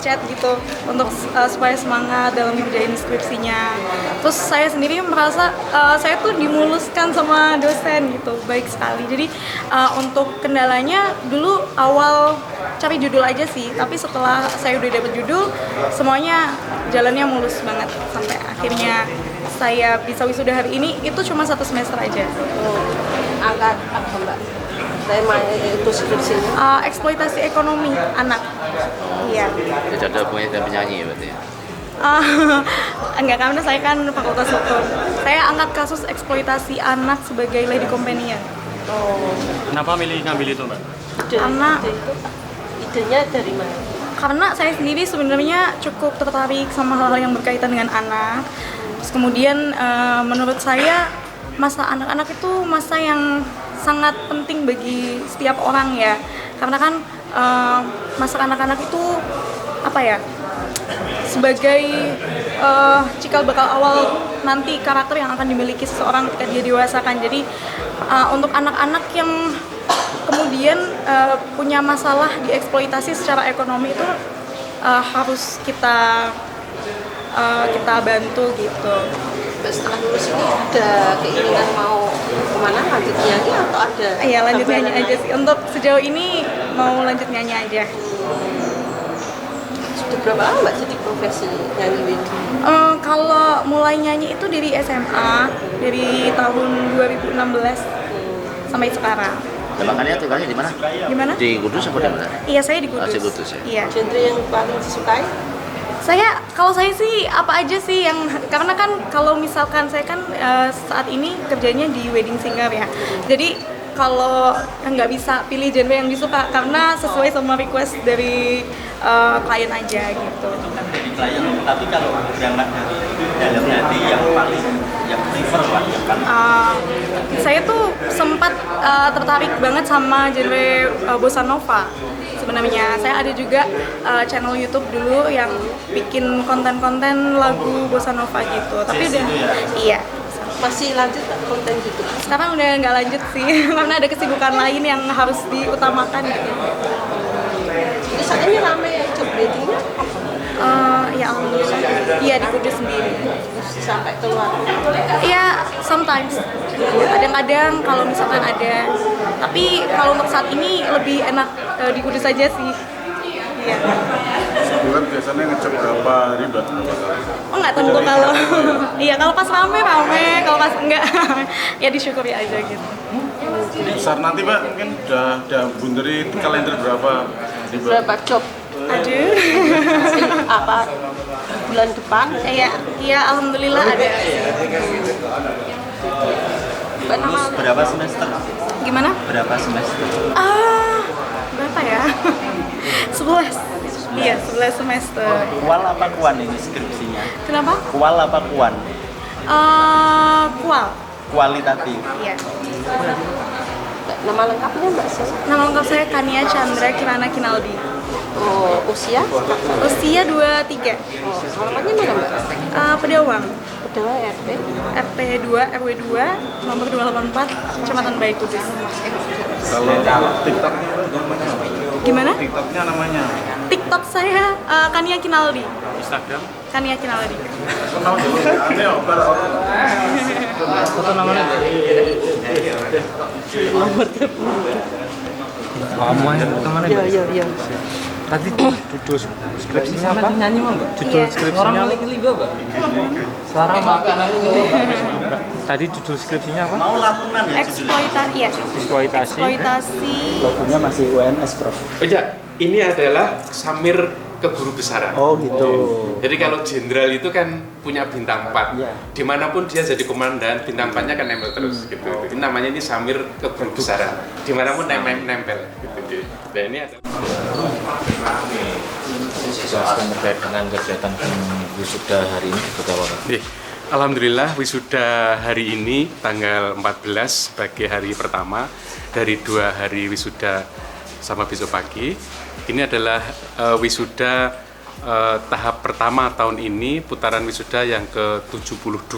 chat gitu untuk supaya semangat dalam ngerjain skripsinya. Terus saya sendiri merasa saya tuh dimuluskan sama dosen gitu, baik sekali. Jadi untuk kendalanya dulu awal cari judul aja sih, tapi setelah saya udah dapet judul semuanya jalannya mulus banget sampai akhirnya saya bisa wisuda hari ini. Itu cuma 1 semester aja. Angkat apa Mbak? Tema itu skripsinya? Eksploitasi ekonomi anak. Iya. Jadi ada hubungannya dengan penyanyi ya berarti ya? Enggak, karena saya kan fakultas hukum. Saya angkat kasus eksploitasi anak sebagai lady companion. Kenapa milih ngambil itu, Mbak? Karena idenya dari mana? Karena saya sendiri sebenarnya cukup tertarik sama hal-hal yang berkaitan dengan anak. Terus kemudian menurut saya masa anak-anak itu masa yang sangat penting bagi setiap orang ya. Karena kan masa anak-anak itu apa ya? Sebagai cikal bakal awal nanti karakter yang akan dimiliki seseorang ketika dia dewasa kan. Jadi untuk anak-anak yang kemudian punya masalah dieksploitasi secara ekonomi itu harus kita bantu gitu. Setelah lulus ini ada keinginan mau kemana, lanjut nyanyi atau ada? Iya, lanjut nyanyi aja sih. Untuk sejauh ini mau lanjut nyanyi aja. Sudah berapa lama Mbak jadi profesi nyanyi wedding? Kalau mulai nyanyi itu dari SMA, dari tahun 2016 sampai sekarang. Nah, makanya tinggalnya di mana? Gimana? Di Kudus apa di mana? Iya, saya di Kudus. Di Kudus ya? Iya. Genre yang paling disukai? Kalau saya sih apa aja sih yang, karena kan kalau misalkan saya kan saat ini kerjanya di wedding singer ya. Jadi kalau nggak bisa pilih genre yang disuka karena sesuai sama request dari klien aja gitu. Dari klien, tapi kalau berangkat dari dalam hati yang paling yang prefer lah yang paling Saya tuh sempat tertarik banget sama genre bossa nova. Sebenarnya saya ada juga channel YouTube dulu yang bikin konten-konten lagu bossa nova gitu. Tapi udah iya. Masih lanjut konten YouTube? Sekarang udah nggak lanjut sih karena ada kesibukan lain yang harus diutamakan gitu. Jadi saat ini rame job datingnya? Ya alhamdulillah. Iya, di Kudus sendiri. Sampai keluar? Iya, sometimes. Kadang-kadang kalau misalkan ada. Tapi kalau untuk saat ini lebih enak di Kudus aja sih. Iya. Sebulan biasanya ngecek berapa ribu? Oh nggak tentu kalau. Iya, kalau pas rame, kalau pas enggak ya disyukuri aja gitu. Besar nanti Mbak, mungkin udah bunderi kalender berapa ribu? Berapa job? Aduh. Apa bulan depan? Iya, alhamdulillah ada. Mbak nama berapa semester? Gimana? Berapa semester? Berapa ya? 11. Iya, 11 semester. Kual apa kuan ini skripsinya? Kenapa? Kual apa kuan? Kual. Kualitatif. Iya. nama lengkapnya Mbak siapa? Nama lengkap saya Kania Chandra Kirana Kinaldi. Oh, usia? Usia 23. Oh, alamatnya mana Mbak? Pedawang. Udah RT? RT 2, RW 2, nomor 284, Kecamatan Bayi Kudus. Kalau TikTok Gimana? TikToknya namanya? TikTok saya Kania Kinaldi. Instagram? Kania Kinaldi. Kenal dulu. Ayo, Foto namanya? Nomor telepon. Kamu aja kemana? Iya. Tadi judul skripsinya apa? Nyanyi mau nggak? Judul Iya. skripsinya apa? Suara makanan. Tadi judul skripsinya apa? Mau laporan ya? Eksploitasi, ya. Eksploitasi. Eksploitasi. Logonya masih UNS, Prof. Oh iya, ini adalah samir keguru besaran. Oh gitu. Jadi kalau jenderal itu kan punya bintang 4. Iya. Dimanapun dia jadi komandan, bintang 4-nya kan nempel terus gitu. Ini namanya ini samir keguru besaran. Dimanapun nempel gitu. Nah ini adalah Jelaskan terkait dengan kegiatan wisuda hari ini seperti apa? Nih, alhamdulillah wisuda hari ini tanggal 14 sebagai hari pertama dari 2 hari wisuda sama besok pagi. Ini adalah wisuda tahap pertama tahun ini, putaran wisuda yang ke-72,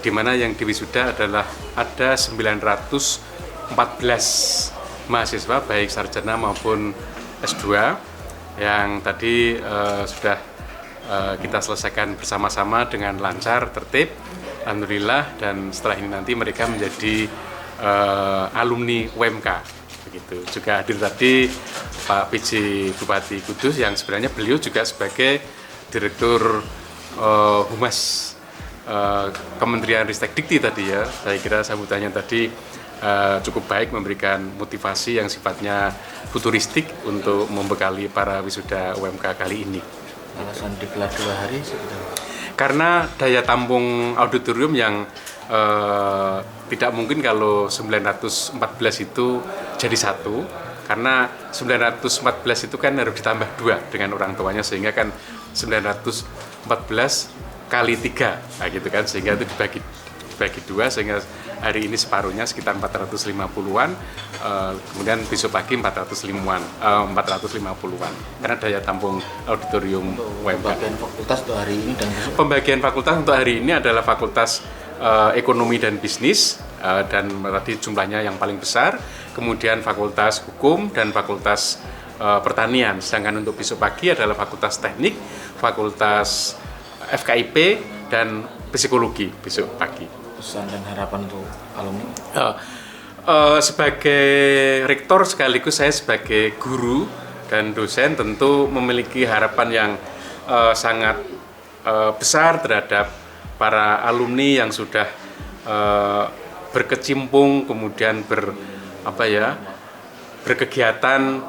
di mana yang diwisuda adalah ada 914 mahasiswa baik sarjana maupun S2. yang tadi sudah kita selesaikan bersama-sama dengan lancar, tertib, alhamdulillah, dan setelah ini nanti mereka menjadi alumni UMK. Begitu. Juga hadir tadi Pak PJ Bupati Kudus yang sebenarnya beliau juga sebagai Direktur Humas Kementerian Ristek Dikti tadi ya. Saya kira sambutannya tadi cukup baik, memberikan motivasi yang sifatnya futuristik untuk membekali para wisuda UMK kali ini. Alasan digelar 2 hari sebenarnya? Karena daya tampung auditorium yang tidak mungkin kalau 914 itu jadi satu, karena 914 itu kan harus ditambah 2 dengan orang tuanya, sehingga kan 914 kali 3, nah gitu kan, sehingga itu dibagi 2, sehingga hari ini separuhnya sekitar 450-an, kemudian besok pagi 450-an, karena daya tampung auditorium UMK. Pembagian fakultas untuk hari ini dan besok? Pembagian fakultas untuk hari ini adalah fakultas ekonomi dan bisnis, dan tadi jumlahnya yang paling besar, kemudian fakultas hukum dan fakultas pertanian, sedangkan untuk besok pagi adalah fakultas teknik, fakultas FKIP, dan psikologi besok pagi. Pesan dan harapan untuk alumni? Sebagai rektor sekaligus saya sebagai guru dan dosen tentu memiliki harapan yang sangat besar terhadap para alumni yang sudah berkecimpung, kemudian berkegiatan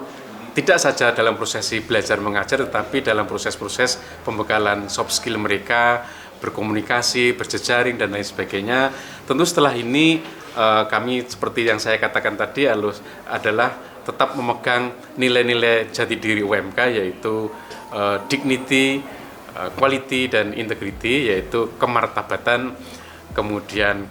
tidak saja dalam prosesi belajar mengajar, tetapi dalam proses-proses pembekalan soft skill mereka, berkomunikasi, berjejaring, dan lain sebagainya. Tentu setelah ini kami seperti yang saya katakan tadi adalah tetap memegang nilai-nilai jati diri UMK, yaitu dignity, quality, dan integrity, yaitu kemartabatan, kemudian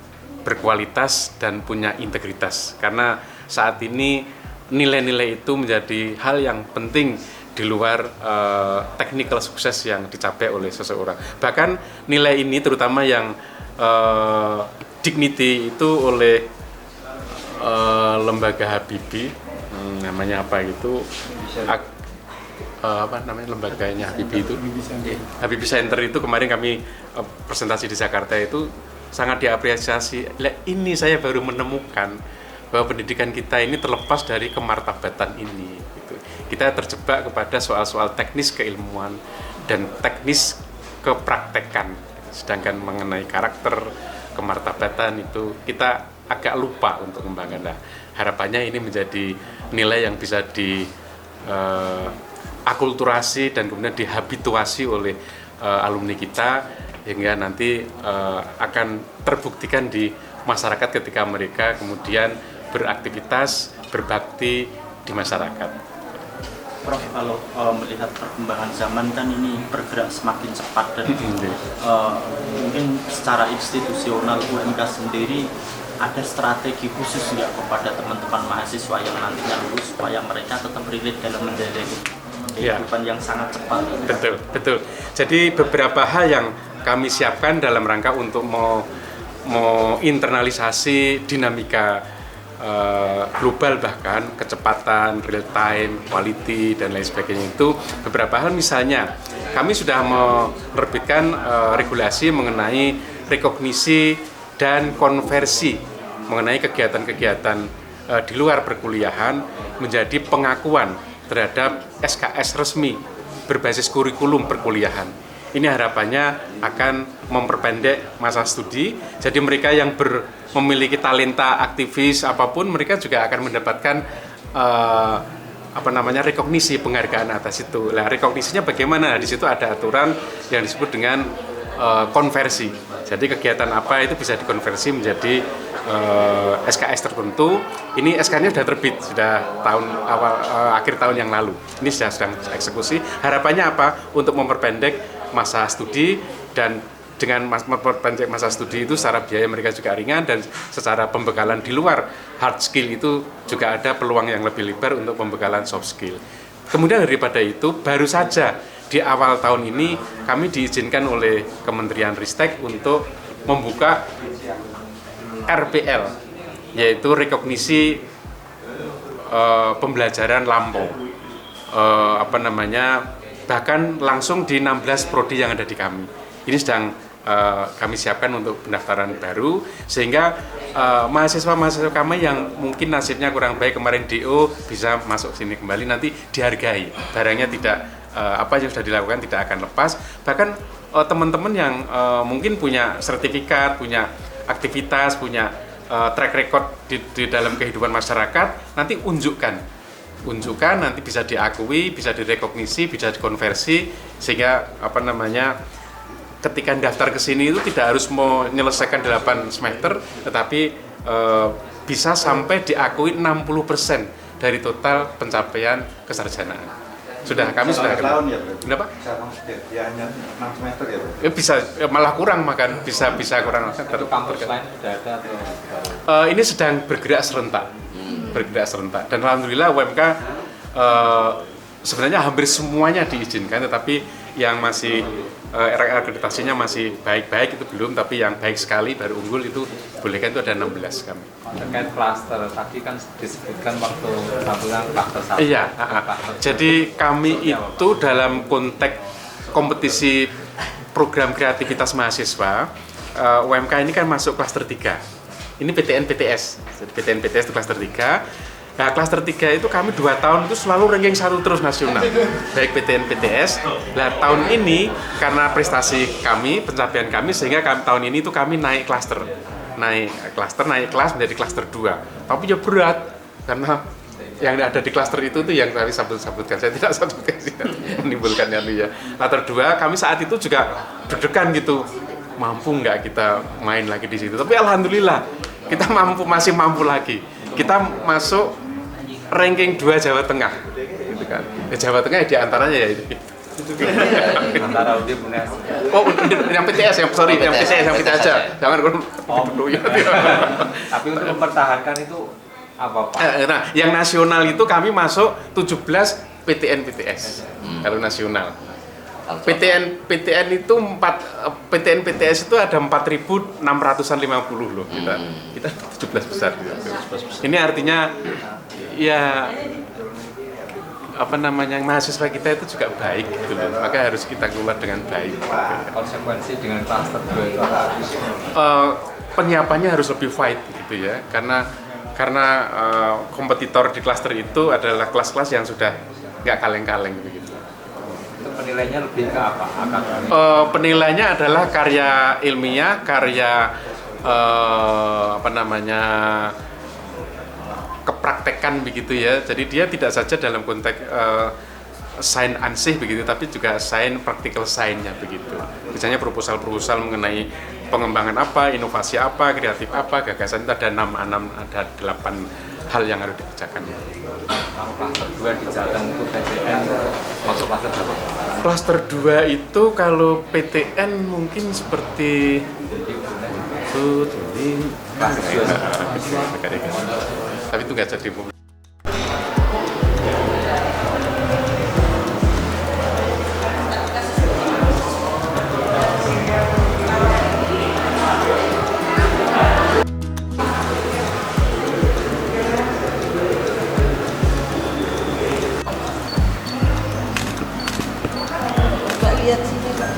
berkualitas, dan punya integritas. Karena saat ini nilai-nilai itu menjadi hal yang penting di luar technical sukses yang dicapai oleh seseorang. Bahkan nilai ini terutama yang dignity itu oleh lembaga Habibie, namanya apa itu, lembaganya Habibie itu, Habibie Center itu kemarin kami presentasi di Jakarta itu sangat diapresiasi. Ini saya baru menemukan bahwa pendidikan kita ini terlepas dari kemartabatan ini. Kita terjebak kepada soal-soal teknis keilmuan dan teknis kepraktekan, sedangkan mengenai karakter, kemartabatan itu kita agak lupa untuk mengembangkan. Nah, harapannya ini menjadi nilai yang bisa diakulturasi dan kemudian dihabituasi oleh alumni kita, hingga nanti akan terbuktikan di masyarakat ketika mereka kemudian beraktivitas, berbakti di masyarakat. Prof, kalau melihat perkembangan zaman kan ini bergerak semakin cepat dan mungkin secara institusional UMK sendiri ada strategi khusus nggak kepada teman-teman mahasiswa yang nantinya lulus supaya mereka tetap relate dalam menjalani kehidupan yang sangat cepat. Betul. Jadi beberapa hal yang kami siapkan dalam rangka untuk mau internalisasi dinamika global, bahkan kecepatan, real time, quality, dan lain sebagainya. Itu beberapa hal, misalnya kami sudah menerbitkan regulasi mengenai rekognisi dan konversi mengenai kegiatan-kegiatan di luar perkuliahan menjadi pengakuan terhadap SKS resmi berbasis kurikulum perkuliahan. Ini harapannya akan memperpendek masa studi. Jadi mereka yang memiliki talenta aktivis apapun, mereka juga akan mendapatkan rekognisi, penghargaan atas itu. Nah, rekognisinya bagaimana? Di situ ada aturan yang disebut dengan konversi. Jadi kegiatan apa itu bisa dikonversi menjadi SKS tertentu. Ini SK-nya sudah terbit, sudah akhir tahun yang lalu. Ini sedang eksekusi. Harapannya apa? Untuk memperpendek masa studi, dan dengan memperpendek masa studi itu secara biaya mereka juga ringan, dan secara pembekalan di luar hard skill itu juga ada peluang yang lebih lebar untuk pembekalan soft skill. Kemudian daripada itu, baru saja di awal tahun ini kami diizinkan oleh Kementerian Ristek untuk membuka RPL, yaitu rekognisi pembelajaran lampau. bahkan langsung di 16 prodi yang ada di kami. Ini sedang kami siapkan untuk pendaftaran baru, sehingga mahasiswa-mahasiswa kami yang mungkin nasibnya kurang baik kemarin DO bisa masuk sini kembali, nanti dihargai, barangnya tidak apa yang sudah dilakukan tidak akan lepas. Bahkan teman-teman yang mungkin punya sertifikat, punya aktivitas, punya track record di dalam kehidupan masyarakat, nanti unjukkan nanti bisa diakui, bisa direkognisi, bisa dikonversi, sehingga ketika daftar ke sini itu tidak harus menyelesaikan 8 semester, tetapi bisa sampai diakui 60% dari total pencapaian kesarjanaan. Kami sudah tahun ya, Bro? Kenapa? Ya hanya 6 semester ya, Bro? Bisa malah kurang, bisa kurang. Kampus lain sudah ada atau ini sedang bergerak serentak. Dan alhamdulillah UMK sebenarnya hampir semuanya diizinkan, tetapi yang masih akreditasinya masih baik-baik itu belum, tapi yang baik sekali baru unggul itu bolehkan itu ada 16 kami. terkait klaster tadi kan disebutkan waktu bilang klaster 1. Iya, jadi kami itu dalam konteks kompetisi program kreativitas mahasiswa, UMK ini kan masuk klaster 3. Ini PTN-PTS, PTN-PTS itu klaster 3. Nah, klaster 3 itu kami 2 tahun itu selalu ranking 1 terus nasional, baik PTN-PTS. Nah, tahun ini karena prestasi kami, pencapaian kami, sehingga tahun ini itu kami naik kelas menjadi klaster 2. Tapi ya berat, karena yang ada di klaster itu tuh yang tadi sebutkan, saya tidak sebutkan menimbulkan ya. Klaster 2 kami saat itu juga deg-degan gitu, mampu nggak kita main lagi di situ. Tapi alhamdulillah kita masih mampu lagi. Kita masuk ranking 2 Jawa Tengah, gitu kan. Jawa Tengah di antaranya ya itu. Antara UNDIP UNES. Oh, yang PTS, yang PTS aja. Jangan Tapi untuk mempertahankan itu apa, Pak? Nah, yang nasional itu kami masuk 17 PTN-PTS. Kalau nasional. PTN itu PTN-PTS itu ada 4.650 loh kita 17 besar gitu. Ini artinya ya mahasiswa kita itu juga baik gitu loh, maka harus kita keluar dengan baik. Konsekuensi dengan klaster 2 itu apa? Penyiapannya harus lebih fight gitu ya, karena kompetitor di klaster itu adalah kelas-kelas yang sudah nggak kaleng-kaleng begitu. Penilainya lebih ke apa? Penilainya adalah karya ilmiah, karya kepraktekan begitu ya. Jadi dia tidak saja dalam konteks sains ansih begitu, tapi juga sains practical science-nya begitu. Misalnya proposal mengenai pengembangan apa, inovasi apa, kreatif apa, gagasan itu ada 8 hal yang harus dikerjakan. Kalau klaster 2 dijalankan untuk PTN masuk klaster berapa? Klaster 2 itu kalau PTN mungkin seperti tapi itu nggak jadi. Lihat sini, Pak.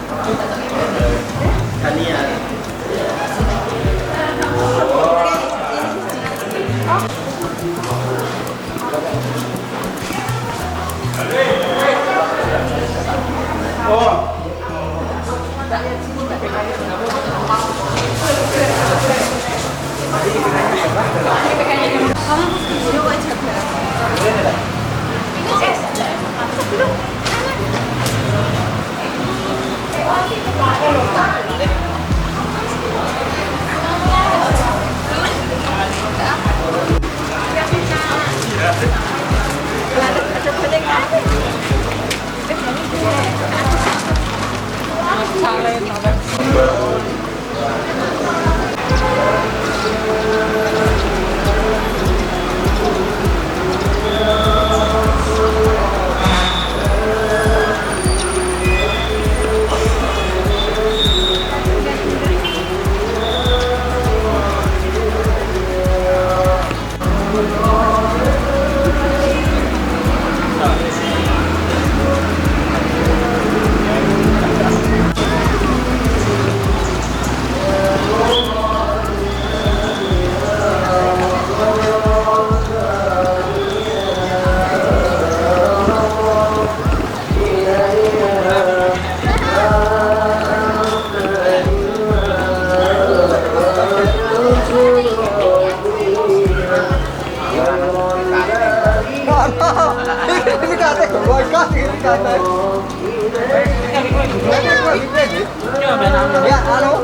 Ya, halo.